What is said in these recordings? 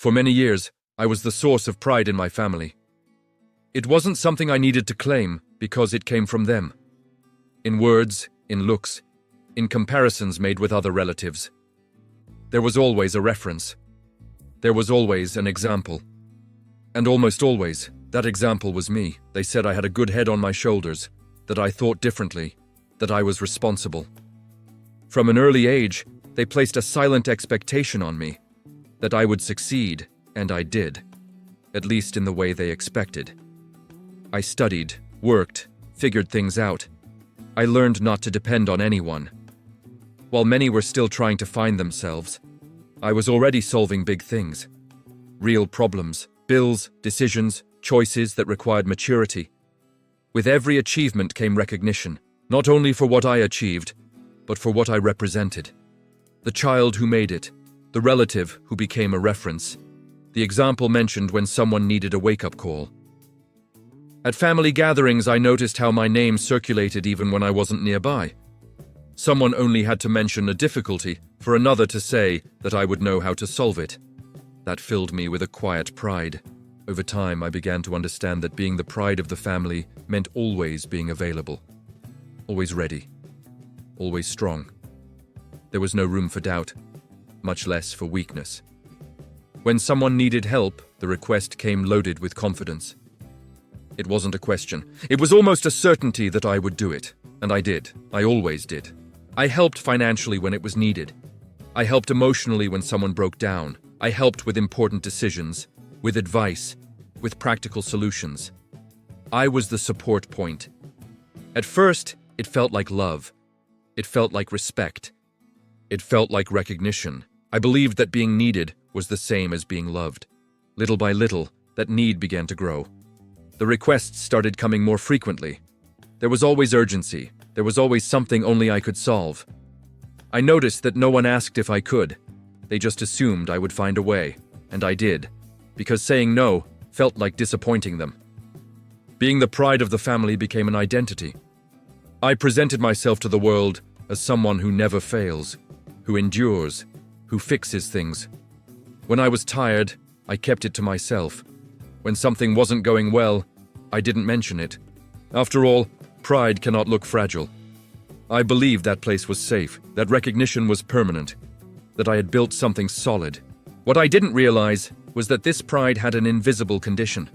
For many years, I was the source of pride in my family. It wasn't something I needed to claim because it came from them. In words, in looks, in comparisons made with other relatives. There was always a reference. There was always an example. And almost always, that example was me. They said I had a good head on my shoulders, that I thought differently, that I was responsible. From an early age, they placed a silent expectation on me, that I would succeed, and I did, at least in the way they expected. I studied, worked, figured things out. I learned not to depend on anyone. While many were still trying to find themselves, I was already solving big things. Real problems, bills, decisions, choices that required maturity. With every achievement came recognition, not only for what I achieved, but for what I represented. The child who made it, the relative who became a reference, the example mentioned when someone needed a wake-up call. At family gatherings, I noticed how my name circulated even when I wasn't nearby. Someone only had to mention a difficulty for another to say that I would know how to solve it. That filled me with a quiet pride. Over time, I began to understand that being the pride of the family meant always being available, always ready, always strong. There was no room for doubt, much less for weakness. When someone needed help, the request came loaded with confidence. It wasn't a question. It was almost a certainty that I would do it. And I did. I always did. I helped financially when it was needed. I helped emotionally when someone broke down. I helped with important decisions, with advice, with practical solutions. I was the support point. At first, it felt like love. It felt like respect. It felt like recognition. I believed that being needed was the same as being loved. Little by little, that need began to grow. The requests started coming more frequently. There was always urgency. There was always something only I could solve. I noticed that no one asked if I could. They just assumed I would find a way, and I did, because saying no felt like disappointing them. Being the pride of the family became an identity. I presented myself to the world as someone who never fails, who endures, who fixes things. When I was tired, I kept it to myself. When something wasn't going well, I didn't mention it. After all, pride cannot look fragile. I believed that place was safe, that recognition was permanent, that I had built something solid. What I didn't realize was that this pride had an invisible condition.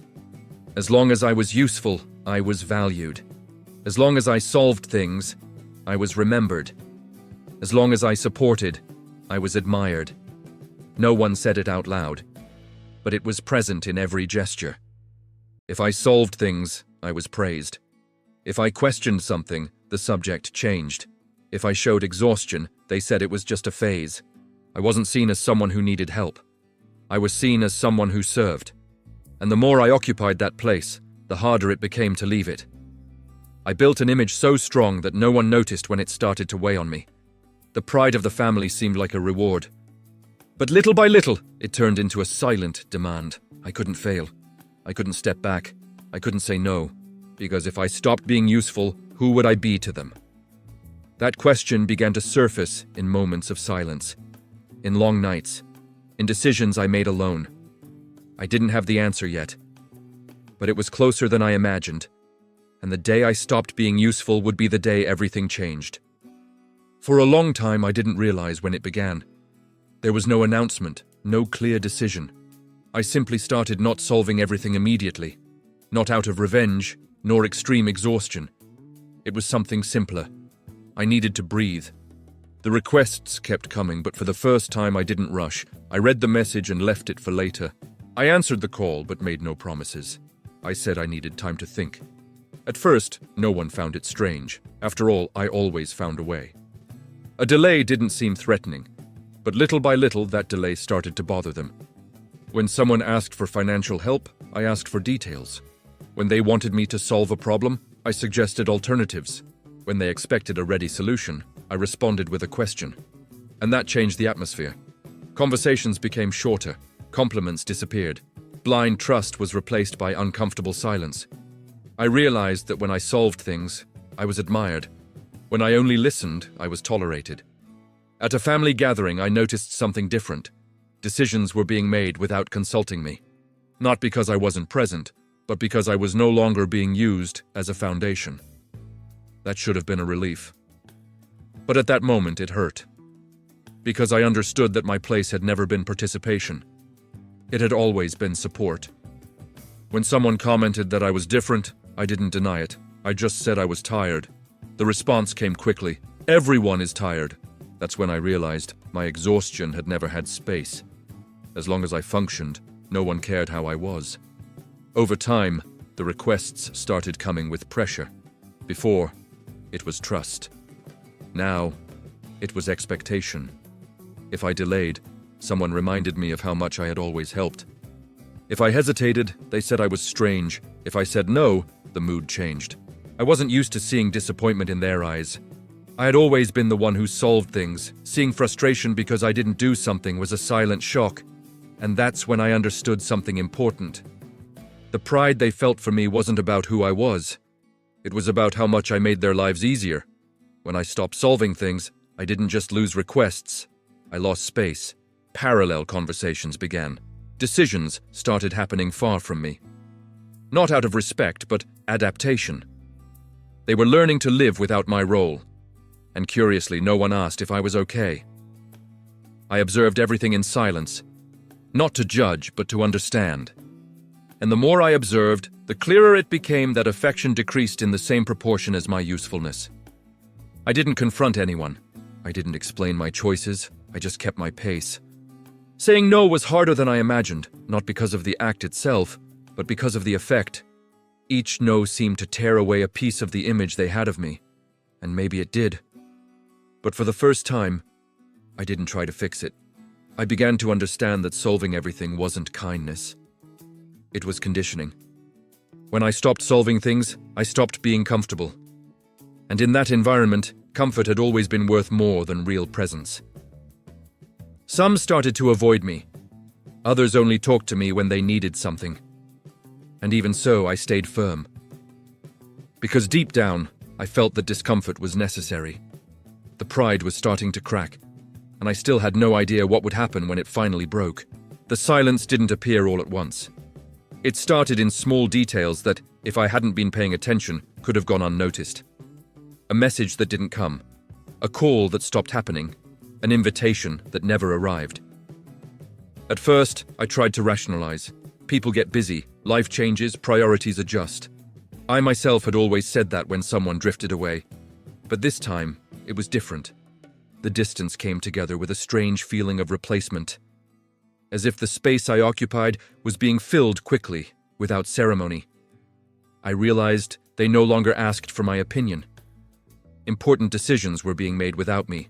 As long as I was useful, I was valued. As long as I solved things, I was remembered. As long as I supported, I was admired. No one said it out loud, but it was present in every gesture. If I solved things, I was praised. If I questioned something, the subject changed. If I showed exhaustion, they said it was just a phase. I wasn't seen as someone who needed help. I was seen as someone who served. And the more I occupied that place, the harder it became to leave it. I built an image so strong that no one noticed when it started to weigh on me. The pride of the family seemed like a reward. But little by little, it turned into a silent demand. I couldn't fail. I couldn't step back. I couldn't say no. Because if I stopped being useful, who would I be to them? That question began to surface in moments of silence, in long nights, in decisions I made alone. I didn't have the answer yet, but it was closer than I imagined, and the day I stopped being useful would be the day everything changed. For a long time, I didn't realize when it began. There was no announcement, no clear decision. I simply started not solving everything immediately, not out of revenge, nor extreme exhaustion. It was something simpler. I needed to breathe. The requests kept coming, but for the first time I didn't rush. I read the message and left it for later. I answered the call, but made no promises. I said I needed time to think. At first, no one found it strange. After all, I always found a way. A delay didn't seem threatening, but little by little that delay started to bother them. When someone asked for financial help, I asked for details. When they wanted me to solve a problem, I suggested alternatives. When they expected a ready solution, I responded with a question. And that changed the atmosphere. Conversations became shorter, compliments disappeared. Blind trust was replaced by uncomfortable silence. I realized that when I solved things, I was admired. When I only listened, I was tolerated. At a family gathering, I noticed something different. Decisions were being made without consulting me. Not because I wasn't present, but because I was no longer being used as a foundation. That should have been a relief. But at that moment, it hurt. Because I understood that my place had never been participation. It had always been support. When someone commented that I was different, I didn't deny it. I just said I was tired. The response came quickly. Everyone is tired. That's when I realized my exhaustion had never had space. As long as I functioned, no one cared how I was. Over time, the requests started coming with pressure. Before, it was trust. Now, it was expectation. If I delayed, someone reminded me of how much I had always helped. If I hesitated, they said I was strange. If I said no, the mood changed. I wasn't used to seeing disappointment in their eyes. I had always been the one who solved things. Seeing frustration because I didn't do something was a silent shock. And that's when I understood something important. The pride they felt for me wasn't about who I was. It was about how much I made their lives easier. When I stopped solving things, I didn't just lose requests. I lost space. Parallel conversations began. Decisions started happening far from me. Not out of respect, but adaptation. They were learning to live without my role. And curiously, no one asked if I was okay. I observed everything in silence. Not to judge, but to understand. And the more I observed, the clearer it became that affection decreased in the same proportion as my usefulness. I didn't confront anyone. I didn't explain my choices. I just kept my pace. Saying no was harder than I imagined, not because of the act itself, but because of the effect. Each no seemed to tear away a piece of the image they had of me. And maybe it did. But for the first time, I didn't try to fix it. I began to understand that solving everything wasn't kindness. It was conditioning. When I stopped solving things, I stopped being comfortable. And in that environment, comfort had always been worth more than real presence. Some started to avoid me. Others only talked to me when they needed something. And even so, I stayed firm. Because deep down, I felt that discomfort was necessary. The pride was starting to crack, and I still had no idea what would happen when it finally broke. The silence didn't appear all at once. It started in small details that, if I hadn't been paying attention, could have gone unnoticed. A message that didn't come. A call that stopped happening. An invitation that never arrived. At first, I tried to rationalize. People get busy, life changes, priorities adjust. I myself had always said that when someone drifted away. But this time, it was different. The distance came together with a strange feeling of replacement. As if the space I occupied was being filled quickly, without ceremony. I realized they no longer asked for my opinion. Important decisions were being made without me,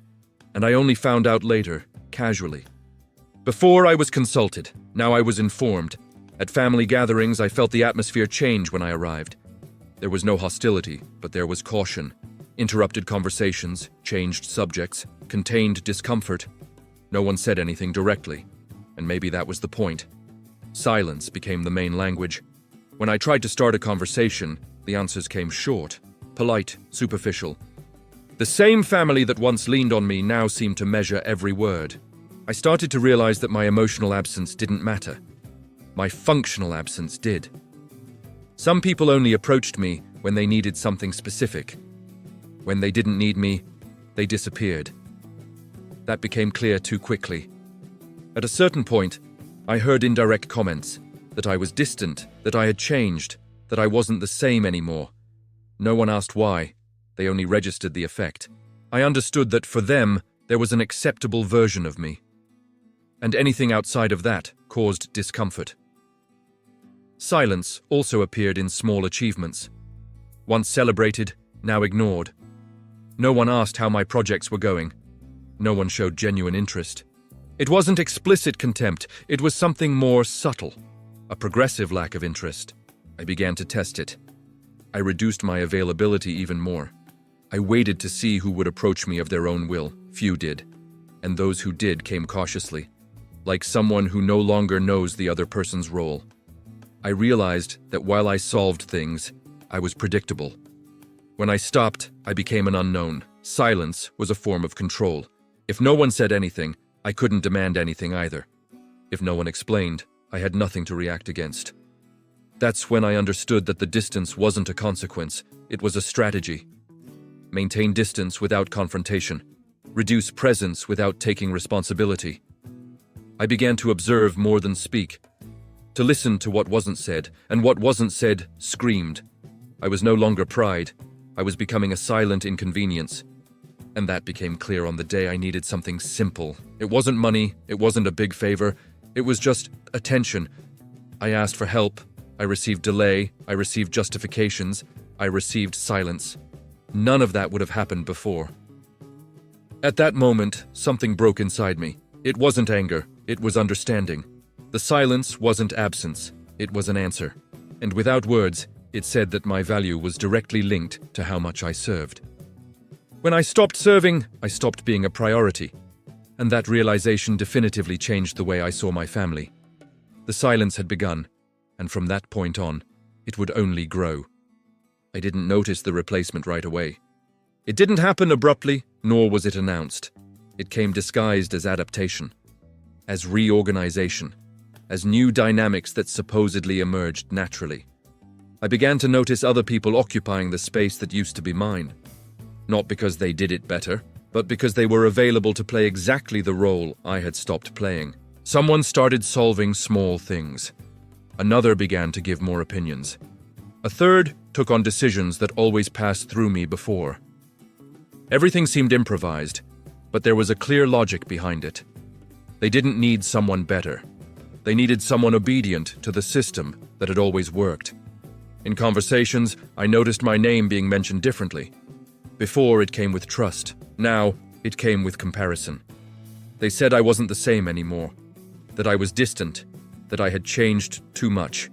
and I only found out later, casually. Before I was consulted, now I was informed. At family gatherings, I felt the atmosphere change when I arrived. There was no hostility, but there was caution. Interrupted conversations, changed subjects, contained discomfort. No one said anything directly, and maybe that was the point. Silence became the main language. When I tried to start a conversation, the answers came short, polite, superficial. The same family that once leaned on me now seemed to measure every word. I started to realize that my emotional absence didn't matter. My functional absence did. Some people only approached me when they needed something specific. When they didn't need me, they disappeared. That became clear too quickly. At a certain point, I heard indirect comments that I was distant, that I had changed, that I wasn't the same anymore. No one asked why. They only registered the effect. I understood that for them, there was an acceptable version of me. And anything outside of that caused discomfort. Silence also appeared in small achievements. Once celebrated, now ignored. No one asked how my projects were going. No one showed genuine interest. It wasn't explicit contempt, it was something more subtle. A progressive lack of interest. I began to test it. I reduced my availability even more. I waited to see who would approach me of their own will. Few did. And those who did came cautiously. Like someone who no longer knows the other person's role. I realized that while I solved things, I was predictable. When I stopped, I became an unknown. Silence was a form of control. If no one said anything, I couldn't demand anything either. If no one explained, I had nothing to react against. That's when I understood that the distance wasn't a consequence, it was a strategy. Maintain distance without confrontation. Reduce presence without taking responsibility. I began to observe more than speak. To listen to what wasn't said, and what wasn't said screamed. I was no longer pride. I was becoming a silent inconvenience. And that became clear on the day I needed something simple. It wasn't money, it wasn't a big favor, it was just attention. I asked for help, I received delay, I received justifications, I received silence. None of that would have happened before. At that moment, something broke inside me. It wasn't anger, it was understanding. The silence wasn't absence, it was an answer. And without words, it said that my value was directly linked to how much I served. When I stopped serving, I stopped being a priority. And that realization definitively changed the way I saw my family. The silence had begun, and from that point on, it would only grow. I didn't notice the replacement right away. It didn't happen abruptly, nor was it announced. It came disguised as adaptation, as reorganization, as new dynamics that supposedly emerged naturally. I began to notice other people occupying the space that used to be mine. Not because they did it better, but because they were available to play exactly the role I had stopped playing. Someone started solving small things. Another began to give more opinions. A third took on decisions that always passed through me before. Everything seemed improvised, but there was a clear logic behind it. They didn't need someone better. They needed someone obedient to the system that had always worked. In conversations, I noticed my name being mentioned differently. Before, it came with trust. Now, it came with comparison. They said I wasn't the same anymore, that I was distant, that I had changed too much.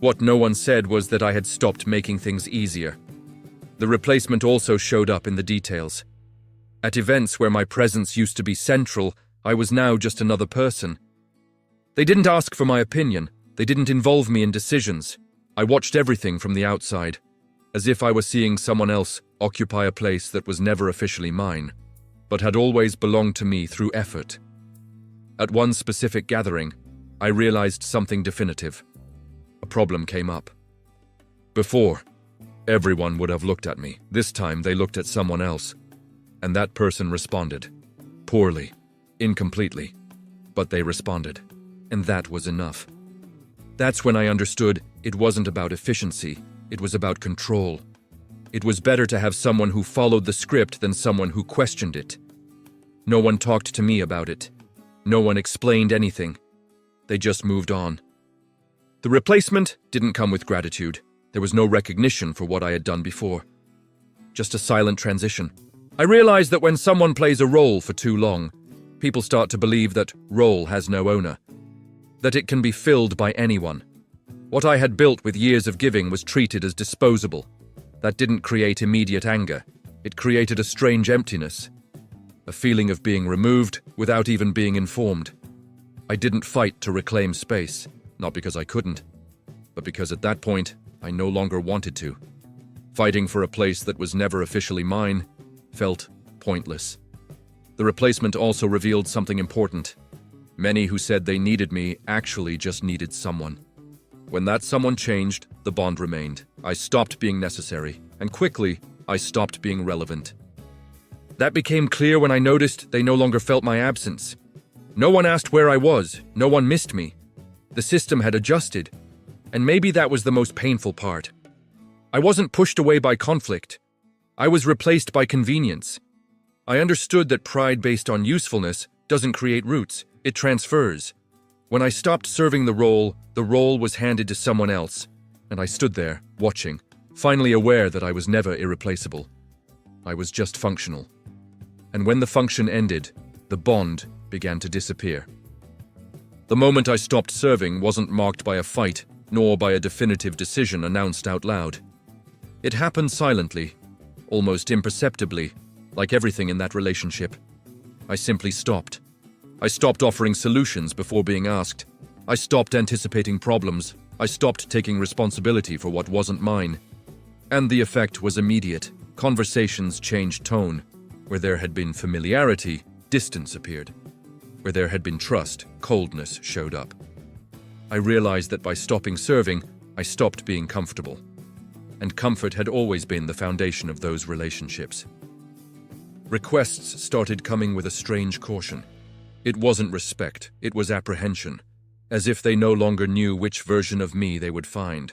What no one said was that I had stopped making things easier. The replacement also showed up in the details. At events where my presence used to be central, I was now just another person. They didn't ask for my opinion. They didn't involve me in decisions. I watched everything from the outside, as if I were seeing someone else occupy a place that was never officially mine, but had always belonged to me through effort. At one specific gathering, I realized something definitive. A problem came up. Before, everyone would have looked at me. This time they looked at someone else, and that person responded. Poorly, incompletely, but they responded, and that was enough. That's when I understood it wasn't about efficiency, it was about control. It was better to have someone who followed the script than someone who questioned it. No one talked to me about it. No one explained anything. They just moved on. The replacement didn't come with gratitude. There was no recognition for what I had done before. Just a silent transition. I realized that when someone plays a role for too long, people start to believe that role has no owner, that it can be filled by anyone. What I had built with years of giving was treated as disposable. That didn't create immediate anger. It created a strange emptiness, a feeling of being removed without even being informed. I didn't fight to reclaim space, not because I couldn't, but because at that point, I no longer wanted to. Fighting for a place that was never officially mine felt pointless. The replacement also revealed something important. Many who said they needed me actually just needed someone. When that someone changed, the bond remained. I stopped being necessary, and quickly, I stopped being relevant. That became clear when I noticed they no longer felt my absence. No one asked where I was, no one missed me. The system had adjusted, and maybe that was the most painful part. I wasn't pushed away by conflict. I was replaced by convenience. I understood that pride based on usefulness doesn't create roots, it transfers. When I stopped serving the role was handed to someone else, and I stood there, watching, finally aware that I was never irreplaceable. I was just functional. And when the function ended, the bond began to disappear. The moment I stopped serving wasn't marked by a fight, nor by a definitive decision announced out loud. It happened silently, almost imperceptibly, like everything in that relationship. I simply stopped. I stopped offering solutions before being asked. I stopped anticipating problems. I stopped taking responsibility for what wasn't mine. And the effect was immediate. Conversations changed tone. Where there had been familiarity, distance appeared. Where there had been trust, coldness showed up. I realized that by stopping serving, I stopped being comfortable. And comfort had always been the foundation of those relationships. Requests started coming with a strange caution. It wasn't respect, it was apprehension, as if they no longer knew which version of me they would find.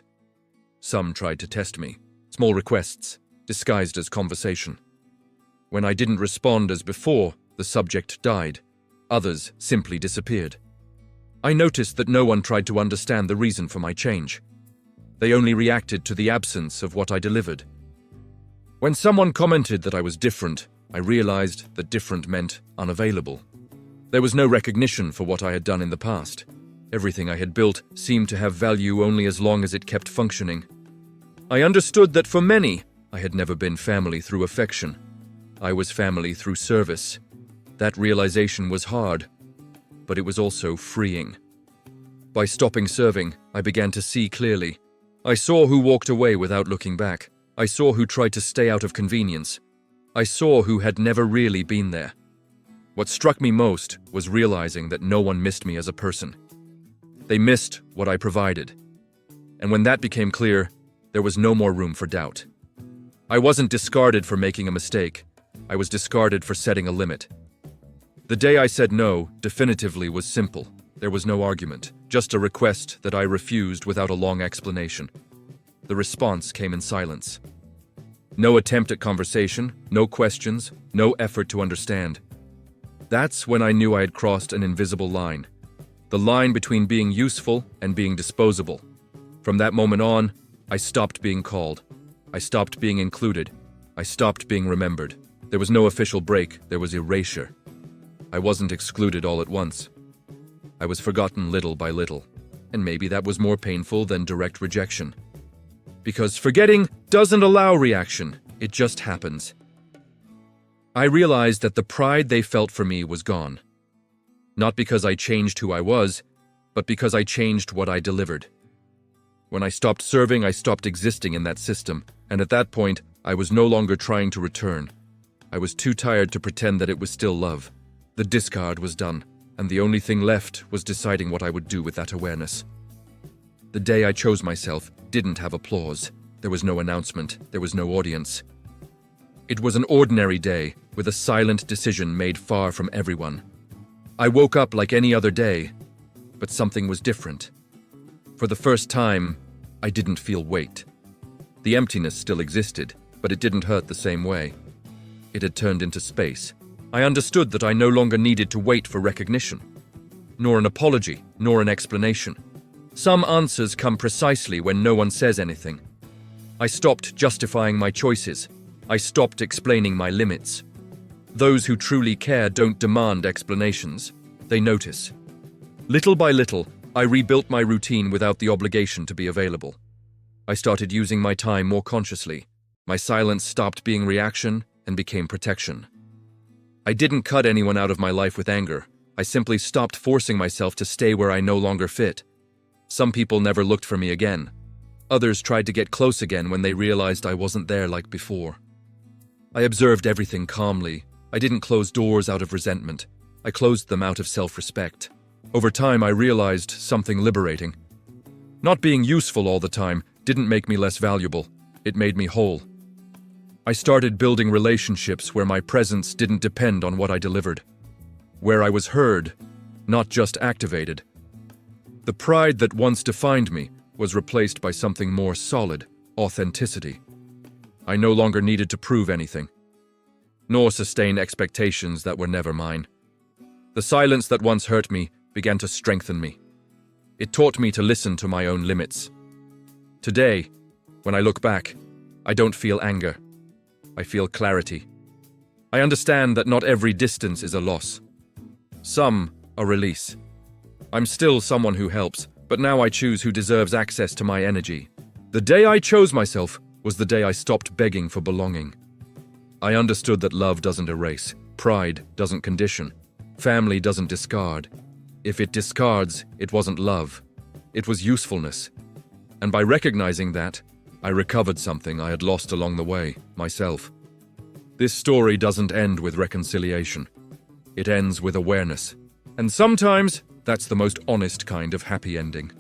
Some tried to test me, small requests, disguised as conversation. When I didn't respond as before, the subject died. Others simply disappeared. I noticed that no one tried to understand the reason for my change. They only reacted to the absence of what I delivered. When someone commented that I was different, I realized that different meant unavailable. There was no recognition for what I had done in the past. Everything I had built seemed to have value only as long as it kept functioning. I understood that for many, I had never been family through affection. I was family through service. That realization was hard, but it was also freeing. By stopping serving, I began to see clearly. I saw who walked away without looking back. I saw who tried to stay out of convenience. I saw who had never really been there. What struck me most was realizing that no one missed me as a person. They missed what I provided. And when that became clear, there was no more room for doubt. I wasn't discarded for making a mistake. I was discarded for setting a limit. The day I said no, definitively, was simple. There was no argument, just a request that I refused without a long explanation. The response came in silence. No attempt at conversation, no questions, no effort to understand. That's when I knew I had crossed an invisible line. The line between being useful and being disposable. From that moment on, I stopped being called. I stopped being included. I stopped being remembered. There was no official break, there was erasure. I wasn't excluded all at once. I was forgotten little by little, and maybe that was more painful than direct rejection. Because forgetting doesn't allow reaction, it just happens. I realized that the pride they felt for me was gone. Not because I changed who I was, but because I changed what I delivered. When I stopped serving, I stopped existing in that system, and at that point, I was no longer trying to return. I was too tired to pretend that it was still love. The discard was done, and the only thing left was deciding what I would do with that awareness. The day I chose myself didn't have applause. There was no announcement, there was no audience. It was an ordinary day, with a silent decision made far from everyone. I woke up like any other day, but something was different. For the first time, I didn't feel weight. The emptiness still existed, but it didn't hurt the same way. It had turned into space. I understood that I no longer needed to wait for recognition, nor an apology, nor an explanation. Some answers come precisely when no one says anything. I stopped justifying my choices. I stopped explaining my limits. Those who truly care don't demand explanations. They notice. Little by little, I rebuilt my routine without the obligation to be available. I started using my time more consciously. My silence stopped being reaction and became protection. I didn't cut anyone out of my life with anger. I simply stopped forcing myself to stay where I no longer fit. Some people never looked for me again. Others tried to get close again when they realized I wasn't there like before. I observed everything calmly. I didn't close doors out of resentment. I closed them out of self-respect. Over time, I realized something liberating. Not being useful all the time didn't make me less valuable. It made me whole. I started building relationships where my presence didn't depend on what I delivered. Where I was heard, not just activated. The pride that once defined me was replaced by something more solid, authenticity. I no longer needed to prove anything, nor sustain expectations that were never mine. The silence that once hurt me began to strengthen me. It taught me to listen to my own limits. Today, when I look back, I don't feel anger. I feel clarity. I understand that not every distance is a loss. Some a release. I'm still someone who helps, but now I choose who deserves access to my energy. The day I chose myself was the day I stopped begging for belonging. I understood that love doesn't erase, pride doesn't condition, family doesn't discard. If it discards, it wasn't love. It was usefulness. And by recognizing that, I recovered something I had lost along the way, myself. This story doesn't end with reconciliation. It ends with awareness. And sometimes, that's the most honest kind of happy ending.